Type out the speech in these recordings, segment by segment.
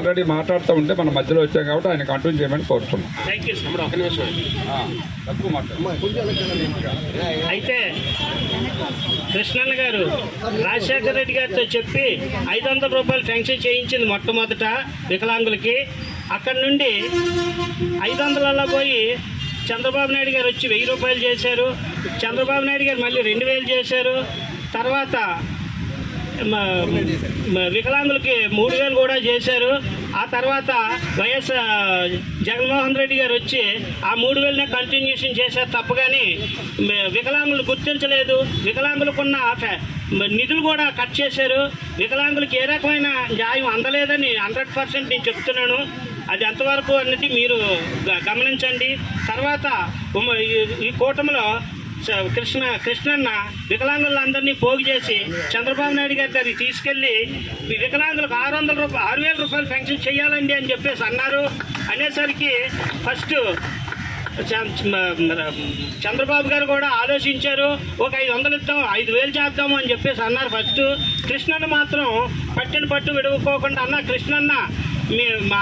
Already మాట్లాడుతూ ఉంటే మన మధ్యలో వచ్చాం కాబట్టి ఆయన కంటిన్యూ చేయమని కోరుతున్నాం. అయితే కృష్ణన్న గారు రాజశేఖర రెడ్డి గారితో చెప్పి 500 రూపాయలు శాంక్షన్ చేయించింది మొట్టమొదట వికలాంగులకి. అక్కడి నుండి 500లలో పోయి చంద్రబాబు నాయుడు గారు వచ్చి 1000 రూపాయలు చేశారు. చంద్రబాబు నాయుడు గారు మళ్ళీ 2000 చేశారు. తర్వాత వికలాంగులకి 3000 కూడా చేశారు. ఆ తర్వాత వైఎస్ జగన్మోహన్ రెడ్డి గారు వచ్చి ఆ 3000నే కంటిన్యూషన్ చేశారు తప్ప కానీ వికలాంగులు గుర్తించలేదు. వికలాంగులకున్న నిధులు కూడా కట్ చేశారు. వికలాంగులకి ఏ రకమైన న్యాయం అందలేదని 100% నేను చెప్తున్నాను. అది ఎంతవరకు అన్నది మీరు గమనించండి. తర్వాత ఈ కూటమిలో కృష్ణన్న వికలాంగులందరినీ పోగు చేసి చంద్రబాబు నాయుడు గారి దగ్గరికి తీసుకెళ్ళి వికలాంగులకు 6000 రూపాయలు పెన్షన్ చేయాలండి అని చెప్పేసి అన్నారు. అనేసరికి ఫస్ట్ చంద్రబాబు గారు కూడా ఆలోచించారు. ఒక 500 ఇద్దాం, 5000 చేద్దాము అని చెప్పేసి అన్నారు ఫస్ట్. కృష్ణన్న మాత్రం పట్టిన పట్టు విడుకోకుండా అన్న కృష్ణన్న మా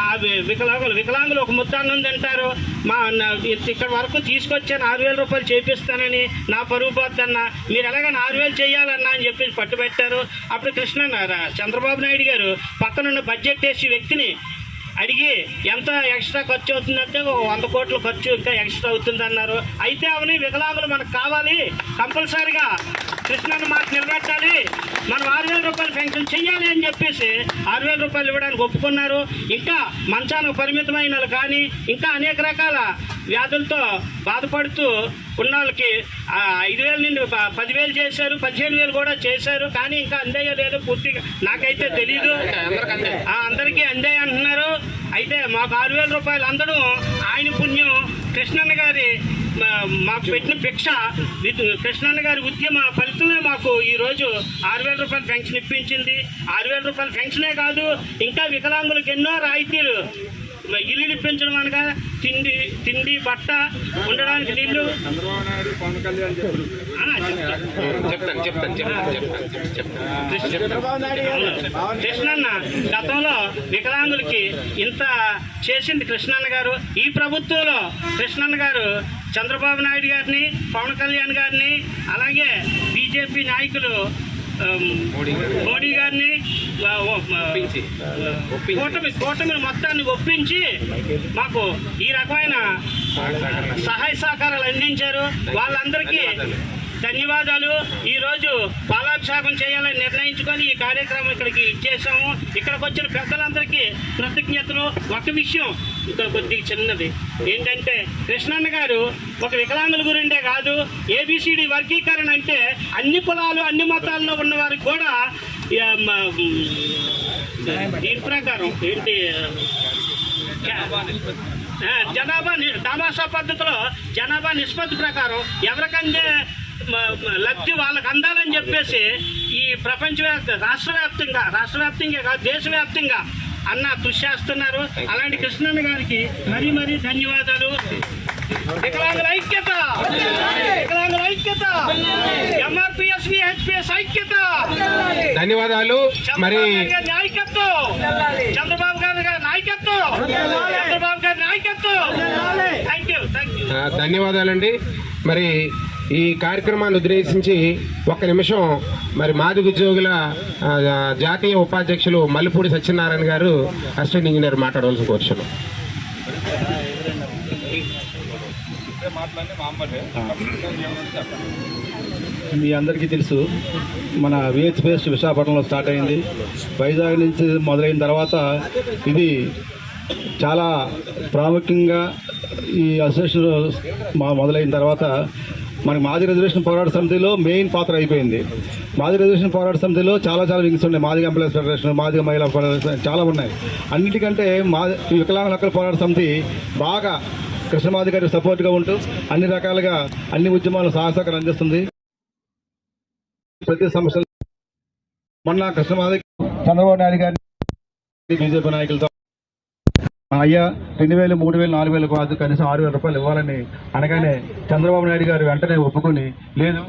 వికలాంగులు ఒక ముద్ద అన్నం తింటారు, ఇక్కడ వరకు తీసుకొచ్చాను 6000 రూపాయలు చేపిస్తానని నా పరుగు పోద్దన్న, మీరు ఎలాగైనా 6000 చేయాలన్నా అని చెప్పేసి పట్టుబెట్టారు. అప్పుడు చంద్రబాబు నాయుడు గారు పక్కనున్న బడ్జెట్ వేసి వ్యక్తిని అడిగి ఎంత ఎక్స్ట్రా ఖర్చు అవుతుందంటే 100 కోట్ల ఖర్చు ఇంకా ఎక్స్ట్రా అవుతుంది అన్నారు. అయితే అవని వికలాంగులు మనకు కావాలి, కంపల్సరీగా కృష్ణన్న మాట నిలబెట్టాలి, మనం 6000 రూపాయలు పెన్షన్ చెయ్యాలి అని చెప్పేసి 6000 రూపాయలు ఇవ్వడానికి ఒప్పుకున్నారు. ఇంకా మంచానికి పరిమితమైన కానీ ఇంకా అనేక రకాల వ్యాధులతో బాధపడుతూ ఉన్న వాళ్ళకి 5000 నుండి 10,000 చేశారు, 15,000 కూడా చేశారు. కానీ ఇంకా అందేయో లేదో పూర్తిగా నాకైతే తెలీదు. అందరికీ అందే అంటున్నారు. అయితే మాకు 6000 రూపాయలు అందడం ఆయన పుణ్యం. కృష్ణన్న గారి మాకు పెట్టిన భిక్ష, కృష్ణన్న గారి ఉద్యమ ఫలితమే మాకు ఈరోజు 6000 రూపాయలు పెన్షన్ ఇప్పించింది. 6000 రూపాయల పెన్షనే కాదు, ఇంకా వికలాంగులకు ఎన్నో రాయితీలు, ఇల్లు ఇప్పించడం అనగా తిండి బట్ట ఉండడానికి నీళ్లు. కృష్ణన్న గతంలో వికలాంగులకి ఇంత చేసింది కృష్ణన్న గారు. ఈ ప్రభుత్వంలో కృష్ణన్న గారు చంద్రబాబు నాయుడు గారిని, పవన్ కళ్యాణ్ గారిని, అలాగే బీజేపీ నాయకులు మోడీ గారిని కూటమి మొత్తాన్ని ఒప్పించి మాకు ఈ రకమైన సహాయ సహకారాలు అందించారు. వాళ్ళందరికీ ధన్యవాదాలు. ఈరోజు పాలాభిషేకం చేయాలని నిర్ణయించుకొని ఈ కార్యక్రమం ఇక్కడికి ఇచ్చేసాము. ఇక్కడికి వచ్చిన పెద్దలందరికీ కృతజ్ఞతలు. ఒక విషయం ఇక్కడ కొద్దిగా చిన్నది ఏంటంటే, కృష్ణన్న గారు ఒక వికలాంగుల గురిండే కాదు, ABCD వర్గీకరణ అంటే అన్ని కులాలు అన్ని మతాల్లో ఉన్న వారికి కూడా దీని ప్రకారం ఏంటి జనాభా దామాషా పద్ధతిలో జనాభా నిష్పత్తి ప్రకారం ఎవరికంటే లబ్ధి వాళ్ళకి అందాలని చెప్పేసి ఈ రాష్ట్రవ్యాప్తంగా కాదు దేశవ్యాప్తంగా అన్న కృషి చేస్తున్నారు. అలాంటి కృష్ణన్న గారికి మరీ ధన్యవాదాలు. వికలాంగుల ఐక్యత, వికలాంగుల ఐక్యత, MRPS VHPS ఐక్యత. ధన్యవాదాలు. మరి నాయకత్వం, చంద్రబాబు గారి నాయకత్వం, చంద్రబాబు గారి నాయకత్వం. Thank you. ధన్యవాదాలండి. మరి ఈ కార్యక్రమాన్ని ఉద్దేశించి ఒక్క నిమిషం మరి మాది ఉద్యోగుల జాతీయ ఉపాధ్యక్షులు మల్లిపూడి సత్యనారాయణ గారు అసిస్టెంట్ ఇంజనీర్ మాట్లాడవలసి కోరుచున్నాం. మీ అందరికీ తెలుసు, మన VHPS విశాఖపట్నంలో స్టార్ట్ అయింది. వైజాగ్ నుంచి మొదలైన తర్వాత ఇది చాలా ప్రాముఖ్యంగా ఈ అసోసియేషన్ మొదలైన తర్వాత మనకి మాజీ రిజర్వేషన్ పోరాట సమితిలో మెయిన్ పాత్ర అయిపోయింది. మాజీ రిజర్వేషన్ పోరాట సమితిలో చాలా వింగ్స్ ఉన్నాయి. మాదిగ ఎంప్లాయీస్ ఫెడరేషన్, మాదిగ మహిళా ఫెడరేషన్ చాలా ఉన్నాయి. అన్నిటికంటే వికలాంగుల హక్కుల పోరాట సమితి బాగా కృష్ణమాది గారికి సపోర్ట్గా ఉంటూ అన్ని రకాలుగా అన్ని ఉద్యమాలు సహకారం అందిస్తుంది. ప్రతి సమస్యలు మొన్న కృష్ణమాది చంద్రబాబు నాయుడు గారిని బీజేపీ నాయకులతో అయ్యా 2000, 3000, 4000 కాదు కనీసం 6000 రూపాయలు ఇవ్వాలని అనగానే చంద్రబాబు నాయుడు గారు వెంటనే ఒప్పుకొని, లేదు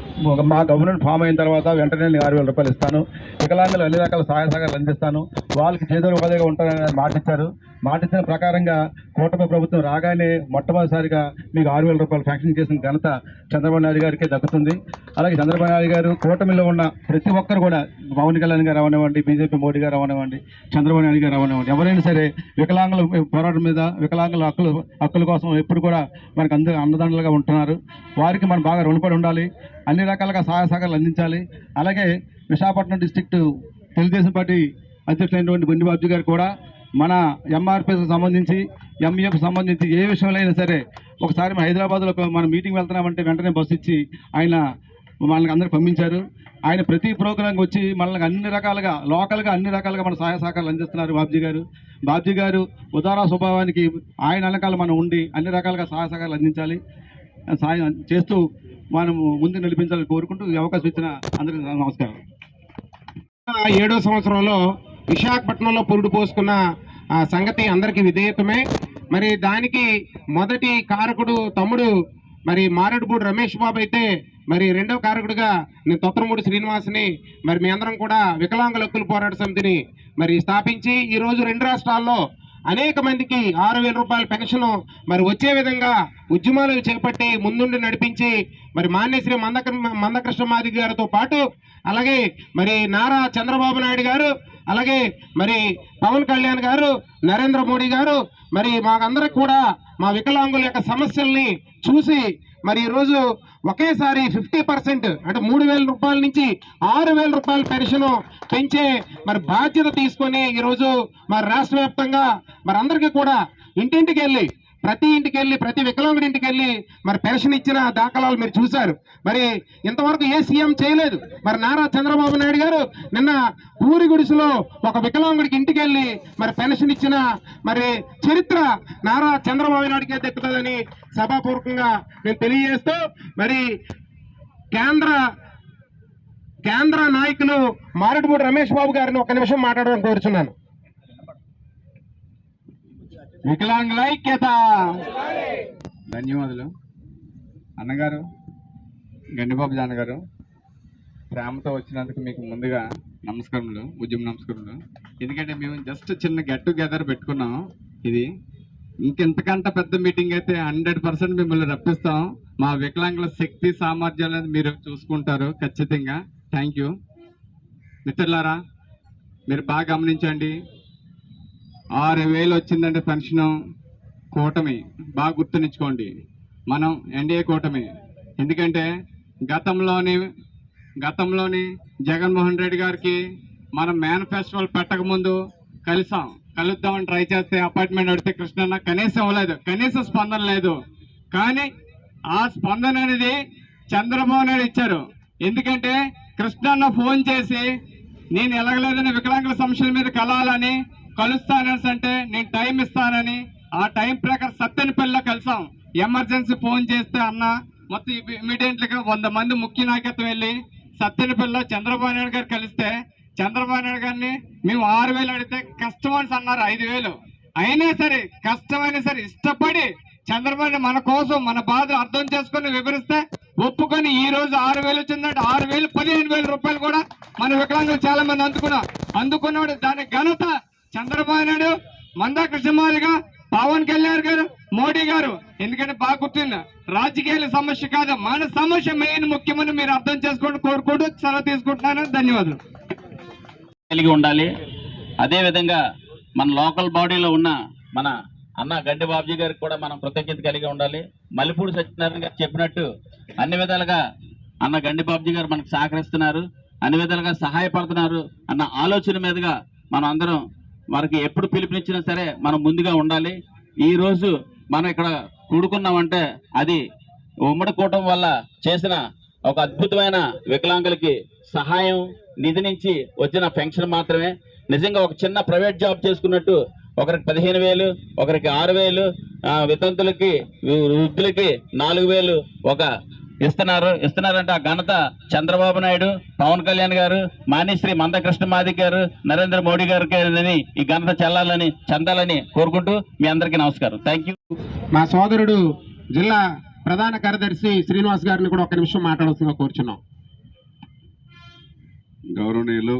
మా గవర్నమెంట్ ఫామ్ అయిన తర్వాత వెంటనే నేను 6000 రూపాయలు ఇస్తాను, వికలాంగులు అన్ని రకాల సహాయ సహకారాలు అందిస్తాను, వాళ్ళకి చేదోడు ఉపాధిగా ఉంటారని మాటిచ్చిన ప్రకారంగా కూటమి ప్రభుత్వం రాగానే మొట్టమొదటిసారిగా మీకు 6,000 రూపాయలు శాంక్షన్ చేసిన ఘనత చంద్రబాబు నాయుడు గారికి దక్కుతుంది. అలాగే చంద్రబాబు నాయుడు గారు కూటమిలో ఉన్న ప్రతి ఒక్కరు కూడా పవన్ కళ్యాణ్ గారు అవనివ్వండి, బీజేపీ మోడీ గారు అవనివ్వండి, చంద్రబాబు నాయుడు గారు అవనివ్వండి, ఎవరైనా సరే వికలాంగుల పోరాటం మీద వికలాంగుల హక్కుల కోసం ఎప్పుడు కూడా మనకు అండదండలుగా ఉంటున్నారు. వారికి మనం బాగా రుణపడి ఉండాలి, అన్ని రకాలుగా సహాయ సహకారాలు అందించాలి. అలాగే విశాఖపట్నం డిస్ట్రిక్ట్ తెలుగుదేశం పార్టీ అధ్యక్షులైనటువంటి బండి బాబు గారు కూడా మన ఎంఆర్పిఎస్ సంబంధించి ఎంఈఎఫ్ సంబంధించి ఏ విషయంలో అయినా సరే ఒకసారి మన హైదరాబాద్లో మన మీటింగ్ వెళ్తున్నామంటే వెంటనే బస్సు ఇచ్చి ఆయన మనల్ని అందరూ పంపించారు. ఆయన ప్రతి ప్రోగ్రాంకి వచ్చి మనల్ని అన్ని రకాలుగా లోకల్గా అన్ని రకాలుగా మన సహాయ సహకారాలు అందిస్తున్నారు. బాబ్జీ గారు ఉదార స్వభావానికి ఆయన వెనకాల మనం ఉండి అన్ని రకాలుగా సహాయ సహకారాలు అందించాలి, సాయం చేస్తూ మనం ముందు నడిపించాలని కోరుకుంటూ ఈ అవకాశం ఇచ్చిన అందరికీ నమస్కారం. 7వ సంవత్సరంలో విశాఖపట్నంలో పురుడు పోసుకున్న సంగతి అందరికీ విధేయతమే. మరి దానికి మొదటి కారకుడు తమ్ముడు మరి మారేడుపూడి రమేష్ బాబు అయితే, మరి రెండవ కారకుడిగా నేను తొత్తరమూడి శ్రీనివాస్ని మరి మీ అందరం కూడా వికలాంగుల హక్కుల పోరాట సమితిని మరి స్థాపించి ఈరోజు 2 రాష్ట్రాల్లో అనేక మందికి 6,000 రూపాయల పెన్షన్ మరి వచ్చే విధంగా ఉద్యమాలు చేపట్టి ముందుండి నడిపించి మరి మాన్యశ్రీ మందకృష్ణ మాదిగ గారితో పాటు అలాగే మరి నారా చంద్రబాబు నాయుడు గారు, అలాగే మరి పవన్ కళ్యాణ్ గారు, నరేంద్ర మోడీ గారు మరి మాకందరికి కూడా మా వికలాంగుల యొక్క సమస్యల్ని చూసి మరి ఈరోజు ఒకేసారి 50% అంటే 3,000 రూపాయల నుంచి 6,000 రూపాయల పెన్షన్ పెంచే మరి బాధ్యత తీసుకొని ఈరోజు మరి రాష్ట్ర వ్యాప్తంగా మరి అందరికీ కూడా ఇంటింటికి వెళ్ళి ప్రతి వికలాంగుడి ఇంటికి వెళ్ళి మరి పెన్షన్ ఇచ్చిన దాఖలాలు మీరు చూశారు. మరి ఇంతవరకు ఏ సీఎం చేయలేదు. మరి నారా చంద్రబాబు నాయుడు గారు నిన్న ఊరి గుడిసెలో ఒక వికలాంగుడికి ఇంటికి వెళ్ళి మరి పెన్షన్ ఇచ్చిన మరి చరిత్ర నారా చంద్రబాబు నాయుడికే దక్కుతుందని సభాపూర్వకంగా నేను తెలియజేస్తూ మరి కేంద్ర నాయకులు మారేడుపూడి రమేష్ బాబు గారిని ఒక నిమిషం మాట్లాడడానికి కోరుచున్నాను. వికలాంగుల ఐక్యత. ధన్యవాదాలు అన్నగారు, గండిబాబు జాన గారు, ప్రేమతో వచ్చినందుకు మీకు ముందుగా నమస్కారములు, ఉద్యమ నమస్కారములు. ఎందుకంటే మేము జస్ట్ చిన్న గెట్ టుగెదర్ పెట్టుకున్నాం. ఇది ఇంకెంతకంటే పెద్ద మీటింగ్ అయితే 100% మిమ్మల్ని రప్పిస్తాం. మా వికలాంగుల శక్తి సామర్థ్యాలు మీరు చూసుకుంటారు ఖచ్చితంగా. Thank you. మిత్రులారా, మీరు బాగా గమనించండి. 6,000 వచ్చిందంటే పెన్షన్ కూటమి, బాగా గుర్తునిచ్చుకోండి. మనం ఎన్డీఏ కూటమి. ఎందుకంటే గతంలోని జగన్మోహన్ రెడ్డి గారికి మనం మేనిఫెస్టోలు పెట్టకముందు కలుద్దామని ట్రై చేస్తే అపాయింట్మెంట్ అడిగితే కృష్ణన్న కనీసం స్పందన లేదు. కానీ ఆ స్పందన అనేది చంద్రబాబు నాయుడు ఇచ్చారు. ఎందుకంటే కృష్ణన్న ఫోన్ చేసి నేను ఎలాగలేదని వికలాంగుల సమస్యల మీద కలుస్తానని అంటే నేను టైం ఇస్తానని ఆ టైం ప్రకారం సత్తెనపల్లిలో కలిసాం. ఎమర్జెన్సీ ఫోన్ చేస్తే అన్న మొత్తం ఇమీడియట్గా 100 మంది ముఖ్య నాయకత్వం వెళ్ళి సత్తెనపల్లిలో చంద్రబాబు నాయుడు గారు కలిస్తే చంద్రబాబు నాయుడు గారిని మేము 6,000 అడిగితే కష్టమని అన్నారు 5,000. అయినా సరే కష్టమైనా సరే ఇష్టపడి చంద్రబాబు మన కోసం మన బాధలు అర్థం చేసుకుని వివరిస్తే ఒప్పుకొని ఈ రోజు 6,000 వచ్చిందంటే 6,000 15,000 రూపాయలు కూడా మన వికలాంగులు చాలా మంది అందుకున్నాడు. దాని ఘనత చంద్రబాబు నాయుడు, మందకృష్ణ మాదిగ, పవన్ కళ్యాణ్ గారు, మోడీ గారు. ఎందుకంటే బాగా గుర్తుంది, రాజకీయాల సమస్య కాదు, మన సమస్య మెయిన్ ముఖ్యమని మీరు అర్థం చేసుకోండి కోరుకుంటూ సెలవు తీసుకుంటున్నాను. ధన్యవాదాలు. కలిగి ఉండాలి. అదేవిధంగా మన లోకల్ బాడీలో ఉన్న మన అన్న గండి బాబ్జీ గారికి కూడా మనం కృతజ్ఞత కలిగి ఉండాలి. మల్లెపూడి సత్యనారాయణ గారు చెప్పినట్టు అన్ని విధాలుగా అన్న గండి బాబ్జీ గారు మనకు సహకరిస్తున్నారు, అన్ని విధాలుగా సహాయపడుతున్నారు అన్న ఆలోచన మీదుగా మనం అందరం వారికి ఎప్పుడు పిలుపునిచ్చినా సరే మనం ముందుగా ఉండాలి. ఈ రోజు మనం ఇక్కడ కూడుకున్నామంటే అది ఉమ్మడి కూటమి వల్ల చేసిన ఒక అద్భుతమైన వికలాంగులకి సహాయం నిధి నుంచి వచ్చిన పెన్షన్ మాత్రమే. నిజంగా ఒక చిన్న ప్రైవేట్ జాబ్ చేసుకున్నట్టు ఒకరికి 15,000, ఒకరికి 6,000, వితంతులకి వృద్ధులకి 4,000 ఒక ఇస్తున్నారంటే ఆ ఘనత చంద్రబాబు నాయుడు, పవన్ కళ్యాణ్ గారు, మాన్యశ్రీ మందకృష్ణ మాదిగ గారు, నరేంద్ర మోడీ గారికి ఈ ఘనత చెందాలని కోరుకుంటూ మీ అందరికీ నమస్కారం. Thank you. మా సోదరుడు జిల్లా ప్రధాన కార్యదర్శి శ్రీనివాస్ గారిని కూడా ఒక నిమిషం మాట్లాడుతుందిగా కోరుచున్నాం. గౌరవనీయులు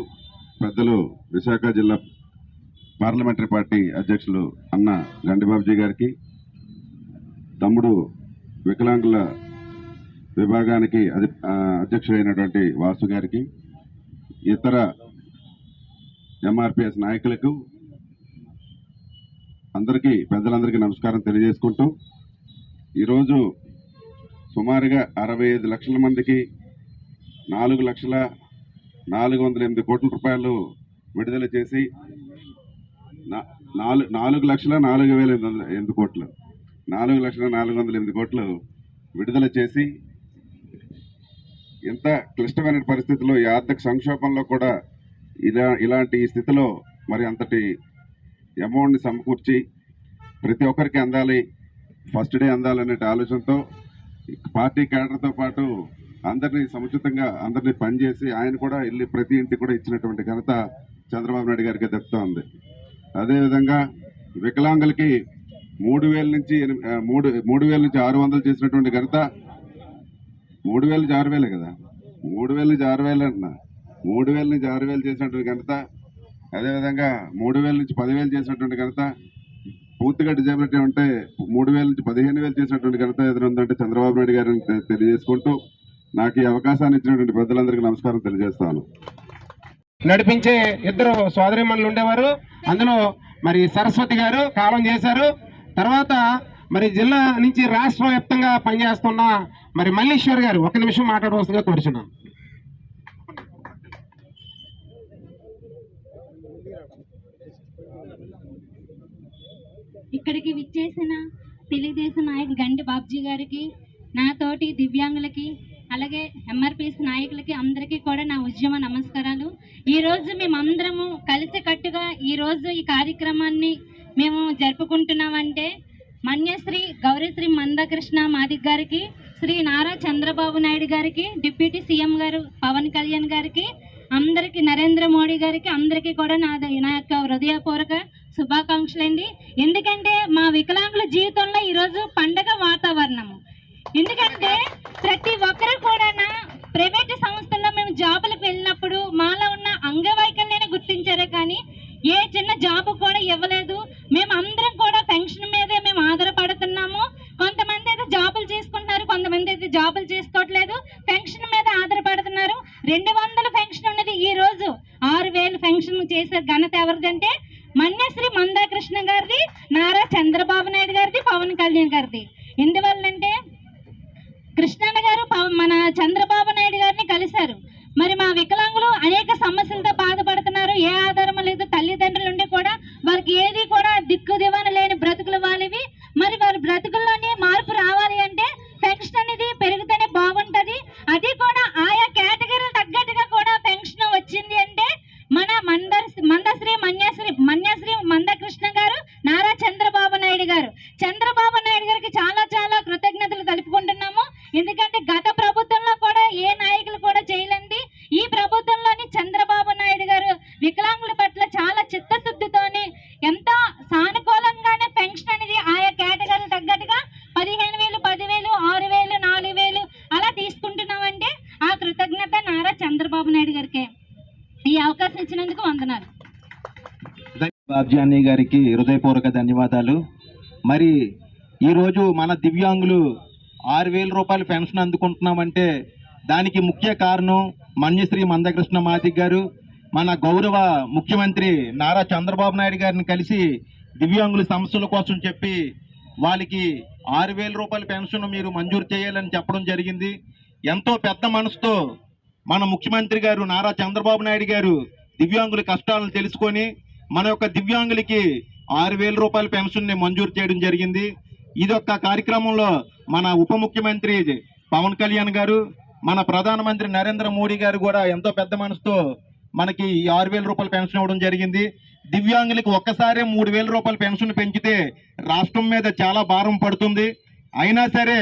పెద్దలు విశాఖ జిల్లా పార్లమెంటరీ పార్టీ అధ్యక్షులు అన్న గండిబాబుజీ గారికి, తమ్ముడు వికలాంగుల విభాగానికి అధ్యక్షుడైనటువంటి వాసు గారికి, ఇతర ఎంఆర్పిఎస్ నాయకులకు పెద్దలందరికీ నమస్కారం తెలియజేసుకుంటూ, ఈరోజు సుమారుగా 65 లక్షల మందికి 4,408 కోట్ల రూపాయలు విడుదల చేసి 4,04,808 కోట్లు 4,04,808 కోట్లు విడుదల చేసి, ఎంత క్లిష్టమైన పరిస్థితుల్లో ఈ ఆర్థిక సంక్షోభంలో కూడా ఇలాంటి స్థితిలో మరి అంతటి అమౌంట్ని సమకూర్చి ప్రతి ఒక్కరికి అందాలి, ఫస్ట్ డే అందాలనే ఆలోచనతో పార్టీ క్యాడర్తో పాటు అందరినీ సముచితంగా అందరినీ పనిచేసి ఆయన కూడా వెళ్ళి ప్రతి ఇంటికి కూడా ఇచ్చినటువంటి ఘనత చంద్రబాబు నాయుడు గారికి దక్కుతూ ఉంది. అదేవిధంగా వికలాంగులకి 3,000 నుంచి 600 చేసినటువంటి ఘనత 3,000 నుంచి 6,000 కదా, 3,000 నుంచి 6,000 అంటున్నా, 3,000 నుంచి 6,000 చేసినటువంటి ఘనత, అదేవిధంగా 3,000 నుంచి 10,000 చేసినటువంటి ఘనత, పూర్తిగా డిజేబిలిటీ ఉంటే 3,000 నుంచి 15,000 చేసినటువంటి ఘనత ఏదైనా ఉందంటే చంద్రబాబు నాయుడు గారిని తెలియజేసుకుంటూ, నాకు ఈ అవకాశాన్ని ఇచ్చినటువంటి పెద్దలందరికీ నమస్కారం తెలియజేస్తాను. నడిపించే ఇద్దరు సోదరిమణులు ఉండేవారు. అందులో మరి సరస్వతి గారు కాలం చేశారు. తర్వాత మరి జిల్లా నుంచి రాష్ట్ర వ్యాప్తంగా పనిచేస్తున్న మరి మల్లీశ్వర్ గారు 1 నిమిషం మాట్లాడవలసిందిగా కోరుచున్నాను. ఇక్కడికి విచ్చేసిన తెలుగుదేశం నాయకులు గండి బాబ్జీ గారికి, నాతోటి దివ్యాంగులకి, అలాగే ఎంఆర్పిఎస్ నాయకులకి అందరికీ కూడా నా ఉద్యమ నమస్కారాలు. ఈరోజు మేమందరము కలిసికట్టుగా ఈరోజు ఈ కార్యక్రమాన్ని మేము జరుపుకుంటున్నామంటే మన్యశ్రీ గౌరీశ్రీ మందకృష్ణ మాదిక్ గారికి, శ్రీ నారా చంద్రబాబు నాయుడు గారికి, డిప్యూటీ సీఎం గారు పవన్ కళ్యాణ్ గారికి, అందరికీ నరేంద్ర మోడీ గారికి అందరికీ కూడా నా యొక్క హృదయపూర్వక శుభాకాంక్షలండి. ఎందుకంటే మా వికలాంగుల జీవితంలో ఈరోజు పండగ వాతావరణము. ఎందుకంటే ప్రతి ఒక్కరు కూడా ప్రైవేట్ సంస్థల్లో మేము జాబులకు వెళ్ళినప్పుడు మాలో ఉన్న అంగవైకల్యాన్ని గుర్తించారే కానీ ఏ చిన్న జాబ్ కూడా ఇవ్వలేదు. మేము అందరం కూడా పెన్షన్ మీదే మేము ఆధారపడుతున్నాము. కొంతమంది అయితే జాబులు చేసుకుంటున్నారు, కొంతమంది అయితే జాబులు చేసుకోవట్లేదు, పెన్షన్ మీద ఆధారపడుతున్నారు. 200 పెన్షన్ ఉన్నది ఈ రోజు 6,000 పెన్షన్ చేసే ఘనత ఎవరిదంటే మన్యశ్రీ మందాకృష్ణ గారిది, నారా చంద్రబాబు నాయుడు గారిది, పవన్ కళ్యాణ్ గారిది. ఎందువల్లంటే కృష్ణన్న గారు మన చంద్రబాబు నాయుడు గారిని కలిశారు. మరి మా వికలాంగులు అనేక సమస్యలతో బాధపడుతున్నారు. ఏ ఆధారం లేదు, తల్లిదండ్రులు ఉండి కూడా వారికి ఏది కూడా దిక్కు దివాన లేని బ్రతుకులు వాళ్ళవి. మరి వారి బ్రతుకుల్లోనే మార్పు రావాలి అంటే పెన్షన్ అనేది పెరిగితేనే బాగుంటది. అది కూడా ఆయా కేటగిరీలు తగ్గట్టుగా కూడా పెన్షన్ వచ్చింది అంటే మన మన్యశ్రీ మందకృష్ణ గారు, నారా చంద్రబాబు నాయుడు గారు. చంద్రబాబు నాయుడు గారికి చాలా చాలా కృతజ్ఞతలు తెలుపుకుంటున్నాము. ఎందుకంటే గత ప్రభుత్వంలో కూడా ఏ నాయకులు కూడా చేయలేంది ఈ ప్రభుత్వంలోని చంద్రబాబు నాయుడు గారు వికలాంగుల పట్ల చాలా చిత్తశుద్ధితోని ఎంతో సానుకూలంగానే పెన్షన్ అనేది ఆయా కేటగిరీ తగ్గట్టుగా 15,000, 10,000, 6,000, 4,000 అలా తీసుకుంటున్నామంటే ఆ కృతజ్ఞత నారా చంద్రబాబు నాయుడు గారికి. ఈ అవకాశం ఇచ్చినందుకు వందనాలు. బాబ్జీ అన్నయ్య గారికి హృదయపూర్వక ధన్యవాదాలు. మరి ఈరోజు మన దివ్యాంగులు 6,000 రూపాయల పెన్షన్ అందుకుంటున్నామంటే దానికి ముఖ్య కారణం మన్యశ్రీ మందకృష్ణ మాదిక్ గారు, మన గౌరవ ముఖ్యమంత్రి నారా చంద్రబాబు నాయుడు గారిని కలిసి దివ్యాంగుల సమస్యల కోసం చెప్పి వాళ్ళకి 6,000 రూపాయల పెన్షన్ మీరు మంజూరు చేయాలని చెప్పడం జరిగింది. ఎంతో పెద్ద మనసుతో మన ముఖ్యమంత్రి గారు నారా చంద్రబాబు నాయుడు గారు దివ్యాంగుల కష్టాలను తెలుసుకొని మన యొక్క దివ్యాంగులకి 6,000 రూపాయల పెన్షన్ని మంజూరు చేయడం జరిగింది. ఇదొక్క కార్యక్రమంలో మన ఉప ముఖ్యమంత్రి పవన్ కళ్యాణ్ గారు, మన ప్రధానమంత్రి నరేంద్ర మోడీ గారు కూడా ఎంతో పెద్ద మనసుతో మనకి 6,000 రూపాయల పెన్షన్ ఇవ్వడం జరిగింది. దివ్యాంగులకి ఒక్కసారే 3,000 రూపాయల పెన్షన్ పెంచితే రాష్ట్రం మీద చాలా భారం పడుతుంది. అయినా సరే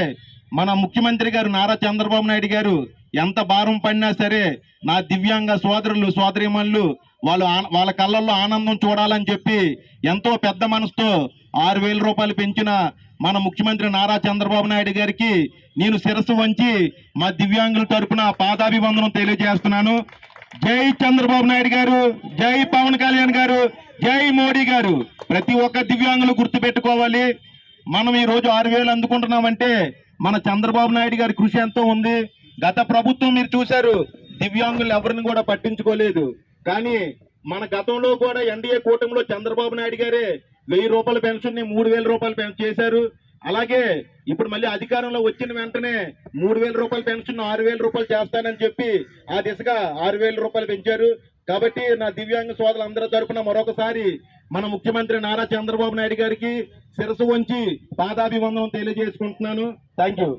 మన ముఖ్యమంత్రి గారు నారా చంద్రబాబు నాయుడు గారు ఎంత భారం పడినా సరే నా దివ్యాంగ సోదరులు సోదరీమణులు వాళ్ళ కళ్ళల్లో ఆనందం చూడాలని చెప్పి ఎంతో పెద్ద మనసుతో 6,000 రూపాయలు పెంచిన మన ముఖ్యమంత్రి నారా చంద్రబాబు నాయుడు గారికి నేను శిరస్సు వంచి మా దివ్యాంగుల తరపున పాదాభివందనం తెలియజేస్తున్నాను. జై చంద్రబాబు నాయుడు గారు, జై పవన్ కళ్యాణ్ గారు, జై మోడీ గారు. ప్రతి ఒక్క దివ్యాంగులు గుర్తుపెట్టుకోవాలి. మనం ఈ రోజు 6,000 అందుకుంటున్నామంటే మన చంద్రబాబు నాయుడు గారి కృషి ఎంతో ఉంది. గత ప్రభుత్వం మీరు చూశారు, దివ్యాంగులు ఎవరిని కూడా పట్టించుకోలేదు. కానీ మన గతంలో కూడా ఎన్డీఏ కూటమిలో చంద్రబాబు నాయుడు గారే 1,000 రూపాయల పెన్షన్ ని 3,000 రూపాయలు పెన్షన్ చేశారు. అలాగే ఇప్పుడు మళ్ళీ అధికారంలో వచ్చిన వెంటనే 3,000 రూపాయల పెన్షన్ 6,000 రూపాయలు చేస్తానని చెప్పి ఆ దిశగా 6,000 రూపాయలు పెంచారు. కాబట్టి నా దివ్యాంగ సోదరులందరి తరపున మరొకసారి మన ముఖ్యమంత్రి నారా చంద్రబాబు నాయుడు గారికి శిరసు వంచి పాదాభివందనం తెలియజేసుకుంటున్నాను. Thank you.